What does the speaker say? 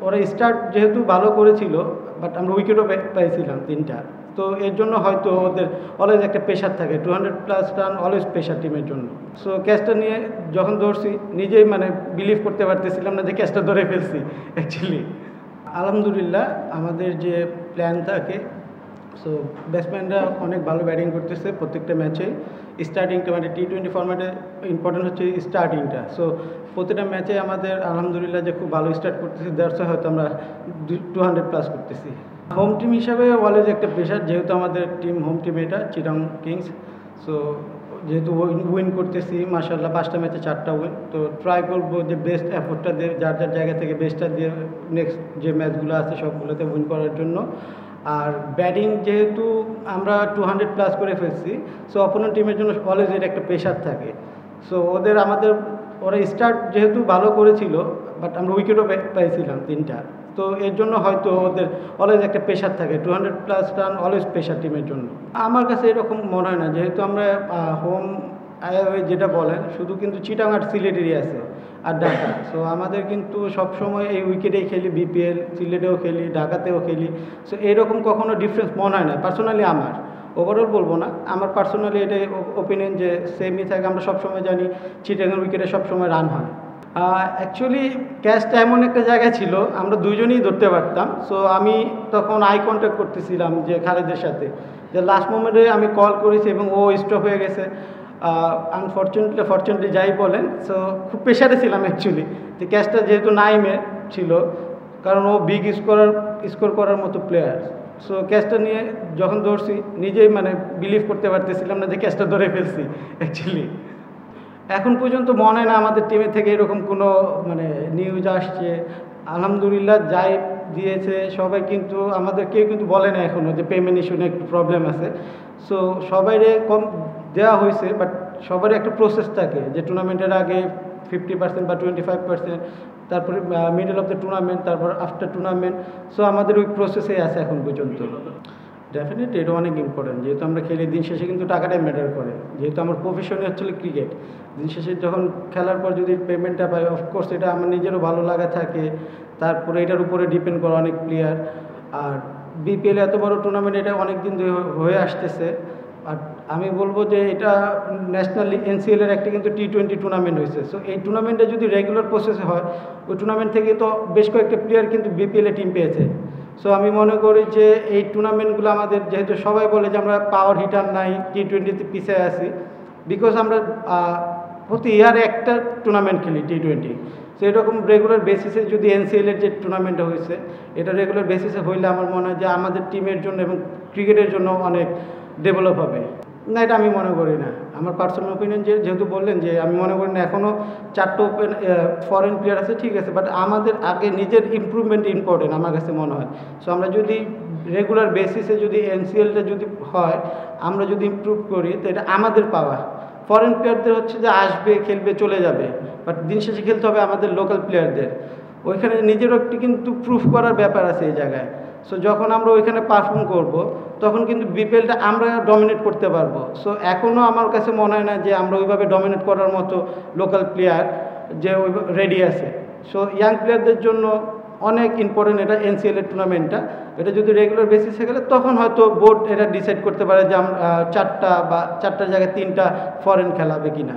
ওরা স্টার্ট যেহেতু ভালো করেছিল, বাট আমরা উইকেটও পাইছিলাম 3টা। তো এর জন্য হয়তো ওদের অলওয়েজ একটা প্রেশার থাকে, 200+ রান অলওয়েজ প্রেশার টিমের জন্য। সো ক্যাচটা নিয়ে যখন ধরছি, নিজেই মানে বিলিভ করতে পারতেছিলাম না যে ক্যাচটা ধরে ফেলছি অ্যাকচুয়ালি। আলহামদুলিল্লাহ আমাদের যে প্ল্যান থাকে, সো ব্যাটসম্যানরা অনেক ভালো ব্যাটিং করতেছে প্রত্যেকটা ম্যাচে। স্টার্টিংটা মানে T20 ফরম্যাটে ইম্পর্টেন্ট হচ্ছে স্টার্টিংটা। সো প্রতিটা ম্যাচে আমাদের আলহামদুলিল্লাহ যে খুব ভালো স্টার্ট করতেছি, দ্যাটস হয়তো আমরা 200+ করতেছি। হোম টিম হিসাবে অলওয়েজ একটা প্রেশার, যেহেতু আমাদের টিম হোম টিম এটা চিটাগং কিংস। সো যেহেতু উইন করতেছি মাশাআল্লাহ, 5টা ম্যাচে 4টা উইন। তো ট্রাই করবো যে বেস্ট এফোর্টটা দিয়ে, যার যার জায়গা থেকে বেস্টটা দিয়ে নেক্সট যে ম্যাচগুলো আছে সবগুলোতে উইন করার জন্য। আর ব্যাটিং যেহেতু আমরা 200+ করে ফেলছি, সো অপোনেন্ট টিমের জন্য অলওয়েজ এটা একটা প্রেশার থাকে। সো ওরা স্টার্ট যেহেতু ভালো করেছিল, বাট আমরা উইকেটও পাইছিলাম 3টা। তো এর জন্য হয়তো ওদের অলওয়েজ একটা প্রেশার থাকে, 200+ রান অলওয়েজ প্রেশার টিমের জন্য। আমার কাছে এরকম মনে হয় না, যেহেতু আমরা হোম আয়াওয়ে যেটা বলেন, শুধু কিন্তু চিটাং আর সিলেটেরই আছে আর ঢাকা। সো আমাদের কিন্তু সবসময় এই উইকেটেই খেলি, বিপিএল সিলেটেও খেলি, ঢাকাতেও খেলি। সো এরকম কখনো ডিফারেন্স মনে হয় না পার্সোনালি আমার। ওভারঅল বলবো না, আমার পার্সোনালি এটাই ওপিনিয়ন যে সেমই থাকে। আমরা সবসময় জানি চিটাগাং উইকেটে সবসময় রান হয়। অ্যাকচুয়ালি ক্যাচটা এমন একটা জায়গায় ছিল, আমরা দুজনেই ধরতে পারতাম। সো আমি তখন আই কন্ট্যাক্ট করতেছিলাম যে খালেদের সাথে, যে লাস্ট মোমেন্টে আমি কল করেছি এবং ও স্টপ হয়ে গেছে। ফরচুনেটলি যাই বলেন, সো খুব প্রেশারে ছিলাম অ্যাকচুয়ালি, যে ক্যাচটা যেহেতু নাইমে ছিল, কারণ ও বিগ স্কোর করার মতো প্লেয়ার। সো ক্যাচটা নিয়ে যখন ধরছি, নিজেই মানে বিলিভ করতে পারতেছিলাম না যে ক্যাচটা ধরে ফেলছি অ্যাকচুয়ালি। এখন পর্যন্ত মনে হয় না আমাদের টিমে থেকে এরকম কোনো মানে নিউজ আসছে। আলহামদুলিল্লাহ যাই দিয়েছে সবাই, কিন্তু আমাদের কেউ কিন্তু বলে না এখনও যে পেমেন্ট ইস্যু নিয়ে একটু প্রবলেম আছে। সো সবাইরে কম দেওয়া হয়েছে, বাট সবারই একটা প্রসেস থাকে যে টুর্নামেন্টের আগে 50% বা 25%, তারপরে মিডল অফ দ্য টুর্নামেন্ট, তারপর আফটার টুর্নামেন্ট। সো আমাদের ওই প্রসেসে আছে এখন পর্যন্ত। ডেফিনেটলি এটা অনেক ইম্পর্টেন্ট, যেহেতু আমরা খেলি, দিন শেষে কিন্তু টাকাটাই ম্যাটার করে। যেহেতু আমার প্রফেশনই হচ্ছে ক্রিকেট, দিন শেষে যখন খেলার পর যদি পেমেন্টটা পাই, অফকোর্স এটা আমার নিজেরও ভালো লাগা থাকে। তারপরে এটার উপরে ডিপেন্ড করে অনেক প্লেয়ার। আর বিপিএল এত বড় টুর্নামেন্ট, এটা অনেক দিন ধরে হয়ে আসতেছে। আর আমি বলবো যে এটা ন্যাশনাল এনসিএলের একটা কিন্তু T20 টুর্নামেন্ট হয়েছে। সো এই টুর্নামেন্টে যদি রেগুলার প্রসেসে হয়, ওই টুর্নামেন্ট থেকে তো বেশ কয়েকটা প্লেয়ার কিন্তু বিপিএলে টিম পেয়েছে। সো আমি মনে করি যে এই টুর্নামেন্টগুলো আমাদের, যেহেতু সবাই বলে যে আমরা পাওয়ার হিটার নাই, T20তে পিছিয়ে আছি, বিকজ আমরা প্রতি ইয়ারে একটা টুর্নামেন্ট খেলি T20। সো এরকম রেগুলার বেসিসে যদি এনসিএলের যে টুর্নামেন্টটা হয়েছে, এটা রেগুলার বেসিসে হইলে আমার মনে হয় যে আমাদের টিমের জন্য এবং ক্রিকেটের জন্য অনেক ডেভেলপ হবে। না, এটা আমি মনে করি না। আমার পার্সোনাল ওপিনিয়ন, যেহেতু বললেন যে আমি মনে করি না এখনও 4টা ফরেন প্লেয়ার আছে, ঠিক আছে, বাট আমাদের আগে নিজের ইমপ্রুভমেন্ট ইম্পর্টেন্ট আমার কাছে মনে হয়। সো আমরা যদি রেগুলার বেসিসে যদি এনসিএলটা যদি হয়, আমরা যদি ইমপ্রুভ করি, তো এটা আমাদের পাওয়া। ফরেন প্লেয়ারদের হচ্ছে যে আসবে, খেলবে, চলে যাবে, বাট দিন শেষে খেলতে হবে আমাদের লোকাল প্লেয়ারদের। ওইখানে নিজেরও একটি কিন্তু প্রুফ করার ব্যাপার আছে এই জায়গায়। সো যখন আমরা ওইখানে পারফর্ম করব, তখন কিন্তু বিপিএলটা আমরা ডমিনেট করতে পারবো। সো এখনও আমার কাছে মনে হয় না যে আমরা ওইভাবে ডমিনেট করার মতো লোকাল প্লেয়ার যে ওই রেডি আছে। সো ইয়াং প্লেয়ারদের জন্য অনেক ইম্পর্টেন্ট এটা এনসিএলের টুর্নামেন্টটা। এটা যদি রেগুলার বেসিসে গেলে, তখন হয়তো বোর্ড এটা ডিসাইড করতে পারে যে 4টা বা 4টার জায়গায় 3টা ফরেন খেলাবে কিনা।